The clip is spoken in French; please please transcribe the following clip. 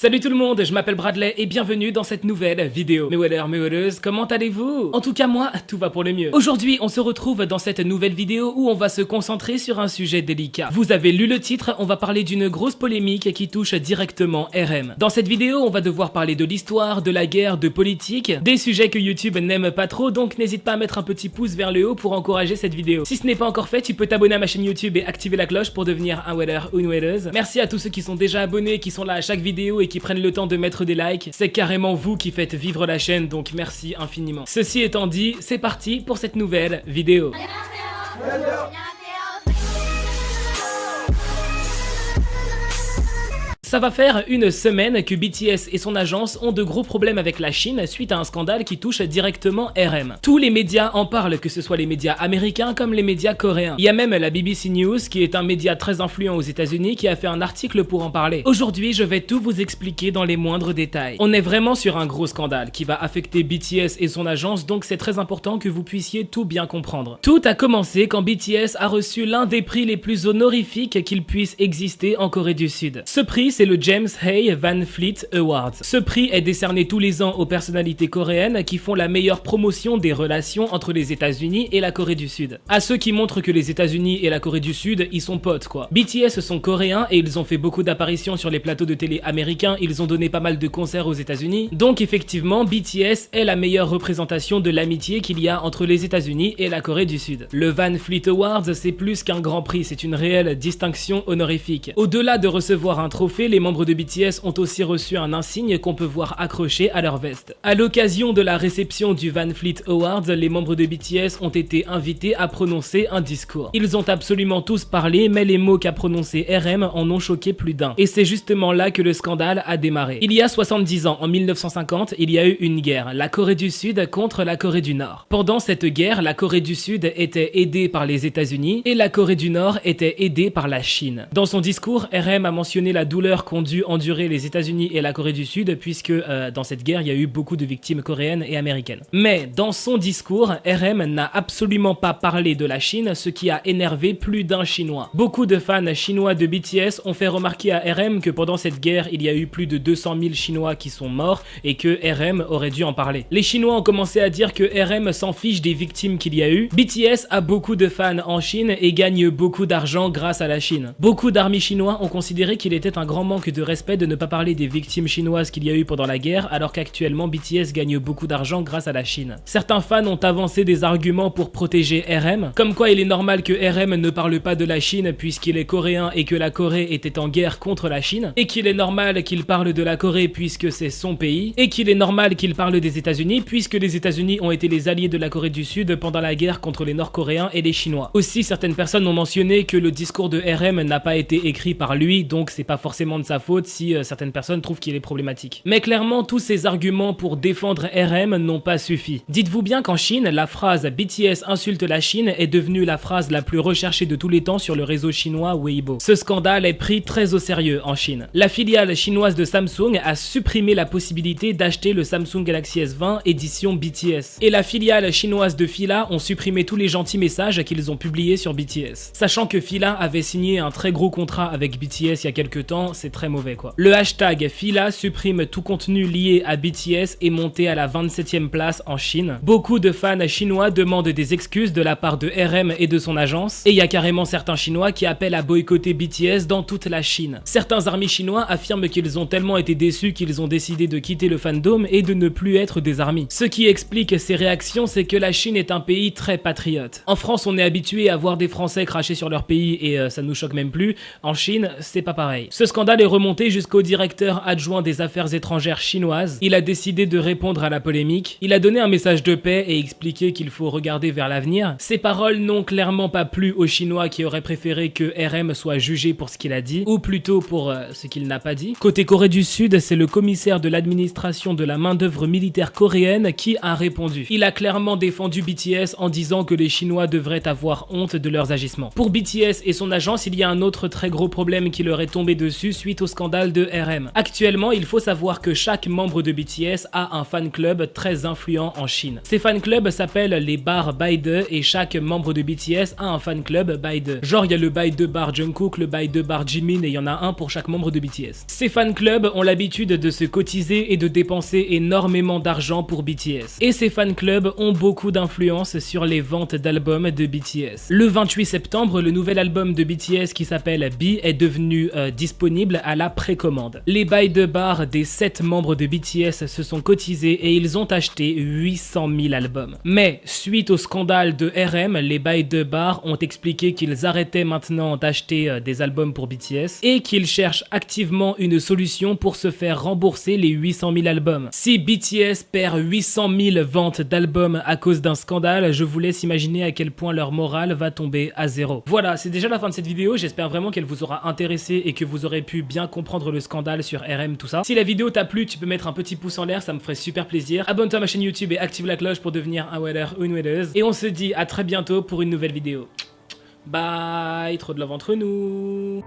Salut tout le monde, je m'appelle Bradley et bienvenue dans cette nouvelle vidéo. Mes wedders, mes wedders, comment allez-vous? En tout cas moi, tout va pour le mieux. Aujourd'hui, on se retrouve dans cette nouvelle vidéo où on va se concentrer sur un sujet délicat. Vous avez lu le titre, on va parler d'une grosse polémique qui touche directement RM. Dans cette vidéo, on va devoir parler de l'histoire, de la guerre, de politique, des sujets que YouTube n'aime pas trop, donc n'hésite pas à mettre un petit pouce vers le haut pour encourager cette vidéo. Si ce n'est pas encore fait, tu peux t'abonner à ma chaîne YouTube et activer la cloche pour devenir un wedder ou une weddeuse. Merci à tous ceux qui sont déjà abonnés, qui sont là à chaque vidéo et qui prennent le temps de mettre des likes, c'est carrément vous qui faites vivre la chaîne, donc merci infiniment. Ceci étant dit, c'est parti pour cette nouvelle vidéo. Ça va faire une semaine que BTS et son agence ont de gros problèmes avec la Chine suite à un scandale qui touche directement RM. Tous les médias en parlent, que ce soit les médias américains comme les médias coréens. Il y a même la BBC News, qui est un média très influent aux États-Unis, qui a fait un article pour en parler. Aujourd'hui, je vais tout vous expliquer dans les moindres détails. On est vraiment sur un gros scandale qui va affecter BTS et son agence, donc c'est très important que vous puissiez tout bien comprendre. Tout a commencé quand BTS a reçu l'un des prix les plus honorifiques qu'il puisse exister en Corée du Sud. Ce prix, c'est le James Hay Van Fleet Awards. Ce prix est décerné tous les ans aux personnalités coréennes qui font la meilleure promotion des relations entre les États-Unis et la Corée du Sud. À ceux qui montrent que les États-Unis et la Corée du Sud, ils sont potes quoi. BTS sont coréens et ils ont fait beaucoup d'apparitions sur les plateaux de télé américains, ils ont donné pas mal de concerts aux États-Unis. Donc effectivement, BTS est la meilleure représentation de l'amitié qu'il y a entre les États-Unis et la Corée du Sud. Le Van Fleet Awards, c'est plus qu'un grand prix, c'est une réelle distinction honorifique. Au-delà de recevoir un trophée, les membres de BTS ont aussi reçu un insigne qu'on peut voir accroché à leur veste. À l'occasion de la réception du Van Fleet Awards, les membres de BTS ont été invités à prononcer un discours. Ils ont absolument tous parlé, mais les mots qu'a prononcé RM en ont choqué plus d'un. Et c'est justement là que le scandale a démarré. Il y a 70 ans, en 1950, il y a eu une guerre, la Corée du Sud contre la Corée du Nord. Pendant cette guerre, la Corée du Sud était aidée par les États-Unis et la Corée du Nord était aidée par la Chine. Dans son discours, RM a mentionné la douleur qu'ont dû endurer les États-Unis et la Corée du Sud puisque dans cette guerre il y a eu beaucoup de victimes coréennes et américaines. Mais dans son discours, RM n'a absolument pas parlé de la Chine, ce qui a énervé plus d'un Chinois. Beaucoup de fans chinois de BTS ont fait remarquer à RM que pendant cette guerre il y a eu plus de 200 000 Chinois qui sont morts et que RM aurait dû en parler. Les Chinois ont commencé à dire que RM s'en fiche des victimes qu'il y a eu. BTS a beaucoup de fans en Chine et gagne beaucoup d'argent grâce à la Chine. Beaucoup d'armées chinois ont considéré qu'il était un grand manque de respect de ne pas parler des victimes chinoises qu'il y a eu pendant la guerre alors qu'actuellement BTS gagne beaucoup d'argent grâce à la Chine. Certains fans ont avancé des arguments pour protéger RM, comme quoi il est normal que RM ne parle pas de la Chine puisqu'il est coréen et que la Corée était en guerre contre la Chine, et qu'il est normal qu'il parle de la Corée puisque c'est son pays, et qu'il est normal qu'il parle des États-Unis puisque les États-Unis ont été les alliés de la Corée du Sud pendant la guerre contre les Nord-Coréens et les Chinois. Aussi, certaines personnes ont mentionné que le discours de RM n'a pas été écrit par lui, donc c'est pas forcément de sa faute si certaines personnes trouvent qu'il est problématique. Mais clairement, tous ces arguments pour défendre RM n'ont pas suffi. Dites-vous bien qu'en Chine, la phrase BTS insulte la Chine est devenue la phrase la plus recherchée de tous les temps sur le réseau chinois Weibo. Ce scandale est pris très au sérieux en Chine. La filiale chinoise de Samsung a supprimé la possibilité d'acheter le Samsung Galaxy S20 édition BTS. Et la filiale chinoise de Fila ont supprimé tous les gentils messages qu'ils ont publiés sur BTS. Sachant que Fila avait signé un très gros contrat avec BTS il y a quelques temps, c'est très mauvais quoi. Le hashtag Fila supprime tout contenu lié à BTS est monté à la 27e place en Chine. Beaucoup de fans chinois demandent des excuses de la part de RM et de son agence, et il y a carrément certains chinois qui appellent à boycotter BTS dans toute la Chine. Certains armées chinois affirment qu'ils ont tellement été déçus qu'ils ont décidé de quitter le fandom et de ne plus être des armies. Ce qui explique ces réactions, c'est que la Chine est un pays très patriote. En France, on est habitué à voir des Français cracher sur leur pays et ça nous choque même plus. En Chine, c'est pas pareil. Ce scandale est remonté jusqu'au directeur adjoint des affaires étrangères chinoises. Il a décidé de répondre à la polémique. Il a donné un message de paix et expliqué qu'il faut regarder vers l'avenir. Ces paroles n'ont clairement pas plu aux Chinois qui auraient préféré que RM soit jugé pour ce qu'il a dit, ou plutôt pour ce qu'il n'a pas dit. Côté Corée du Sud, c'est le commissaire de l'administration de la main-d'œuvre militaire coréenne qui a répondu. Il a clairement défendu BTS en disant que les Chinois devraient avoir honte de leurs agissements. Pour BTS et son agence, il y a un autre très gros problème qui leur est tombé dessus suite au scandale de RM. Actuellement, il faut savoir que chaque membre de BTS a un fan club très influent en Chine. Ces fan clubs s'appellent les bars Baide et chaque membre de BTS a un fan club Baide. Genre il y a le Baide bar Jungkook, le Baide bar Jimin et il y en a un pour chaque membre de BTS. Ces fan clubs ont l'habitude de se cotiser et de dépenser énormément d'argent pour BTS. Et ces fan clubs ont beaucoup d'influence sur les ventes d'albums de BTS. Le 28 septembre, le nouvel album de BTS qui s'appelle B est devenu disponible à la précommande. Les Baide bar des 7 membres de BTS se sont cotisés et ils ont acheté 800 000 albums. Mais suite au scandale de RM, les Baide bar ont expliqué qu'ils arrêtaient maintenant d'acheter des albums pour BTS et qu'ils cherchent activement une solution pour se faire rembourser les 800 000 albums. Si BTS perd 800 000 ventes d'albums à cause d'un scandale, je vous laisse imaginer à quel point leur morale va tomber à zéro. Voilà, c'est déjà la fin de cette vidéo, j'espère vraiment qu'elle vous aura intéressé et que vous aurez pu bien comprendre le scandale sur RM, tout ça. Si la vidéo t'a plu, tu peux mettre un petit pouce en l'air, ça me ferait super plaisir. Abonne-toi à ma chaîne YouTube et active la cloche pour devenir un weller ou une welleuse. Et on se dit à très bientôt pour une nouvelle vidéo. Bye, trop de love entre nous.